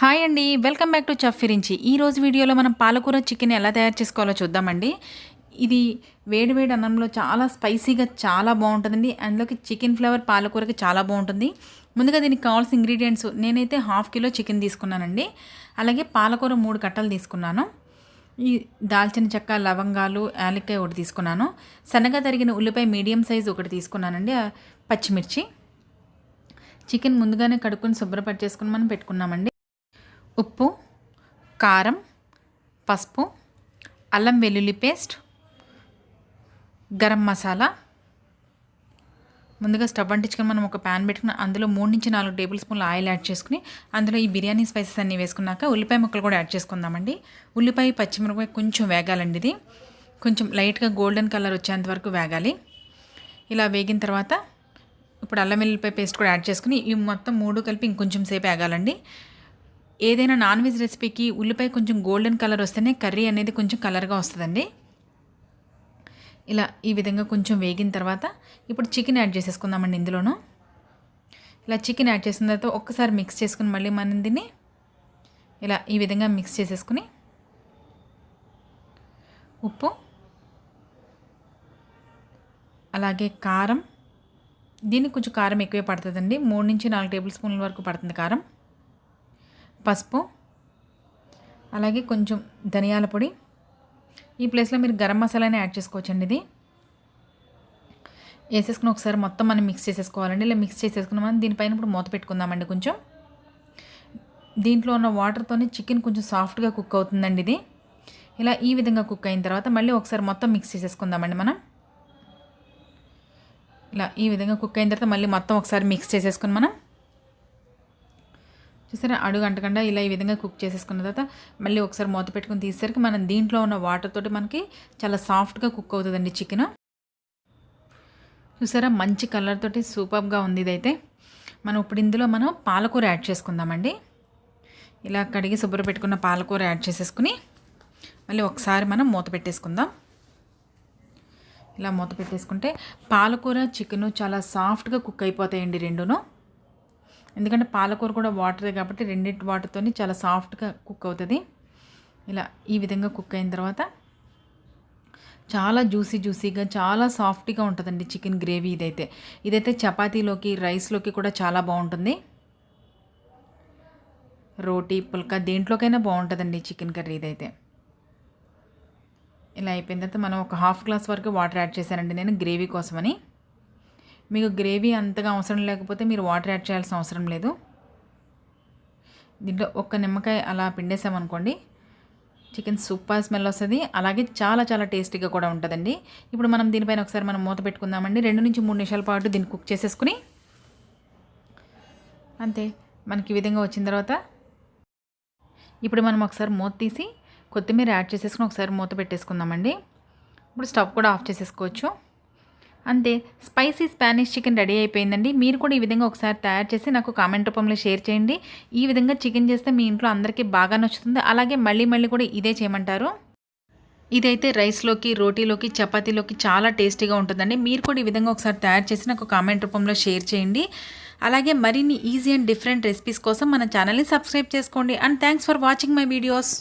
Hi అండి, welcome back to chef Virinchi. ఈరోజు వీడియోలో మనం పాలకూర చికెన్ ఎలా తయారు చేసుకోవాలో చూద్దామండి. ఇది వేడి వేడి అన్నంలో చాలా స్పైసీగా చాలా బాగుంటుందండి. అందులోకి చికెన్ ఫ్లేవర్ పాలకూరకి చాలా బాగుంటుంది. ముందుగా దీనికి కావాల్సిన ఇంగ్రీడియంట్స్ నేనైతే 1/2 కిలో చికెన్ తీసుకున్నానండి. అలాగే పాలకూర 3 కట్టలు తీసుకున్నాను. ఈ దాల్చిన చెక్క, లవంగాలు, యాలక్కాయ ఒకటి తీసుకున్నాను. సన్నగా తరిగిన ఉల్లిపాయ మీడియం సైజు ఒకటి తీసుకున్నానండి. పచ్చిమిర్చి. చికెన్ ముందుగానే కడుక్కొని శుభ్రపరిచేసుకుని మనం పెట్టుకున్నామండి. ఉప్పు, కారం, పసుపు, అల్లం వెల్లుల్లి పేస్ట్, గరం మసాలా. ముందుగా స్టవ్ అంటించుకొని మనం ఒక ప్యాన్ పెట్టుకుని అందులో 3 నుంచి 4 టేబుల్ స్పూన్ల ఆయిల్ యాడ్ చేసుకుని అందులో ఈ బిర్యానీ స్పైసెస్ అన్నీ వేసుకున్నాక ఉల్లిపాయ ముక్కలు కూడా యాడ్ చేసుకుందామండి. ఉల్లిపాయ, పచ్చిమిరపకాయ కొంచెం వేగాలండి. ఇది కొంచెం లైట్గా గోల్డెన్ కలర్ వచ్చేంత వరకు వేగాలి. ఇలా వేగిన తర్వాత ఇప్పుడు అల్లం వెల్లుల్లిపాయ పేస్ట్ కూడా యాడ్ చేసుకుని ఈ మొత్తం 3 కలిపి ఇంకొంచెం సేపు వేగాలండి. ఏదైనా నాన్ వెజ్ రెసిపీకి ఉల్లిపాయ కొంచెం గోల్డెన్ కలర్ వస్తేనే కర్రీ అనేది కొంచెం కలర్గా వస్తుందండి. ఇలా ఈ విధంగా కొంచెం వేగిన తర్వాత ఇప్పుడు చికెన్ యాడ్ చేసేసుకుందామండి. ఇందులోనూ ఇలా చికెన్ యాడ్ చేసిన తర్వాత ఒక్కసారి మిక్స్ చేసుకుని మళ్ళీ మనం దీన్ని ఇలా ఈ విధంగా మిక్స్ చేసేసుకుని ఉప్పు, అలాగే కారం. దీనికి కొంచెం కారం ఎక్కువే పడుతుందండి. 3 నుంచి 4 టేబుల్ స్పూన్ల వరకు పడుతుంది కారం. పసుపు, అలాగే కొంచెం ధనియాల పొడి. ఈ ప్లేస్లో మీరు గరం మసాలాని యాడ్ చేసుకోవచ్చండి. ఇది వేసేసుకుని ఒకసారి మొత్తం మనం మిక్స్ చేసేసుకోవాలండి. ఇలా మిక్స్ చేసేసుకుని మనం దీనిపైన ఇప్పుడు మూత పెట్టుకుందామండి. కొంచెం దీంట్లో ఉన్న వాటర్తోనే చికెన్ కొంచెం సాఫ్ట్గా కుక్ అవుతుందండి. ఇది ఇలా ఈ విధంగా కుక్ అయిన తర్వాత మళ్ళీ ఒకసారి మొత్తం మిక్స్ చేసేసుకుందామండి. మనం ఇలా ఈ విధంగా కుక్ అయిన తర్వాత మళ్ళీ మొత్తం ఒకసారి మిక్స్ చేసేసుకుని మనం చూసారా అడుగు అంటకుండా ఇలా ఈ విధంగా కుక్ చేసేసుకున్న తర్వాత మళ్ళీ ఒకసారి మూత పెట్టుకుని తీసేసరికి మనం దీంట్లో ఉన్న వాటర్ తోటి మనకి చాలా సాఫ్ట్గా కుక్ అవుతుందండి చికెన్. చూసారా మంచి కలర్ తోటి సూపర్గా ఉంది. ఇదైతే మనం ఇప్పుడు ఇందులో మనం పాలకూర యాడ్ చేసుకుందామండి. ఇలా కడిగి శుభ్ర పెట్టుకున్న పాలకూర యాడ్ చేసేసుకుని మళ్ళీ ఒకసారి మనం మూత పెట్టేసుకుందాం. ఇలా మూత పెట్టేసుకుంటే పాలకూర, చికెను చాలా సాఫ్ట్గా కుక్ అయిపోతాయండి రెండును. ఎందుకంటే పాలకూర కూడా వాటరే కాబట్టి రెండింటి వాటర్తోని చాలా సాఫ్ట్గా కుక్ అవుతుంది. ఇలా ఈ విధంగా కుక్ అయిన తర్వాత చాలా జ్యూసీగా చాలా సాఫ్ట్గా ఉంటుందండి చికెన్ గ్రేవీ. ఇదైతే చపాతీలోకి, రైస్లోకి కూడా చాలా బాగుంటుంది. రోటీ, పుల్కా దేంట్లోకైనా బాగుంటుందండి చికెన్ కర్రీ. ఇదైతే ఇలా అయిపోయిన తర్వాత మనం ఒక 1/2 గ్లాస్ వరకు వాటర్ యాడ్ చేశానండి నేను గ్రేవీ కోసమని. మీకు గ్రేవీ అంతగా అవసరం లేకపోతే మీరు వాటర్ యాడ్ చేయాల్సిన అవసరం లేదు. దీంట్లో ఒక్క నిమ్మకాయ అలా పిండేసామనుకోండి చికెన్ సూపర్ స్మెల్ వస్తుంది. అలాగే చాలా చాలా టేస్టీగా కూడా ఉంటుందండి. ఇప్పుడు మనం దీనిపైన ఒకసారి మనం మూత పెట్టుకుందామండి. 2 నుంచి 3 నిమిషాల పాటు దీన్ని కుక్ చేసేసుకుని అంతే మనకి ఈ విధంగా వచ్చిన తర్వాత ఇప్పుడు మనం ఒకసారి మూత తీసి కొత్తిమీర యాడ్ చేసేసుకుని ఒకసారి మూత పెట్టేసుకుందామండి. ఇప్పుడు స్టవ్ కూడా ఆఫ్ చేసేసుకోవచ్చు. అంతే స్పైసీ స్పానిష్ చికెన్ రెడీ అయిపోయిందండి. మీరు కూడా ఈ విధంగా ఒకసారి తయారు చేసి నాకు కామెంట్ రూపంలో షేర్ చేయండి. ఈ విధంగా చికెన్ చేస్తే మీ ఇంట్లో అందరికీ బాగా నచ్చుతుంది. అలాగే మళ్ళీ కూడా ఇదే చేయమంటారు. ఇదైతే రైస్లోకి, రోటీలోకి, చపాతీలోకి చాలా టేస్టీగా ఉంటుందండి. మీరు కూడా ఈ విధంగా ఒకసారి తయారు చేసి నాకు కామెంట్ రూపంలో షేర్ చేయండి. అలాగే మరిన్ని ఈజీ అండ్ డిఫరెంట్ రెసిపీస్ కోసం మన ఛానల్ని సబ్స్క్రైబ్ చేసుకోండి. And thanks for watching my videos.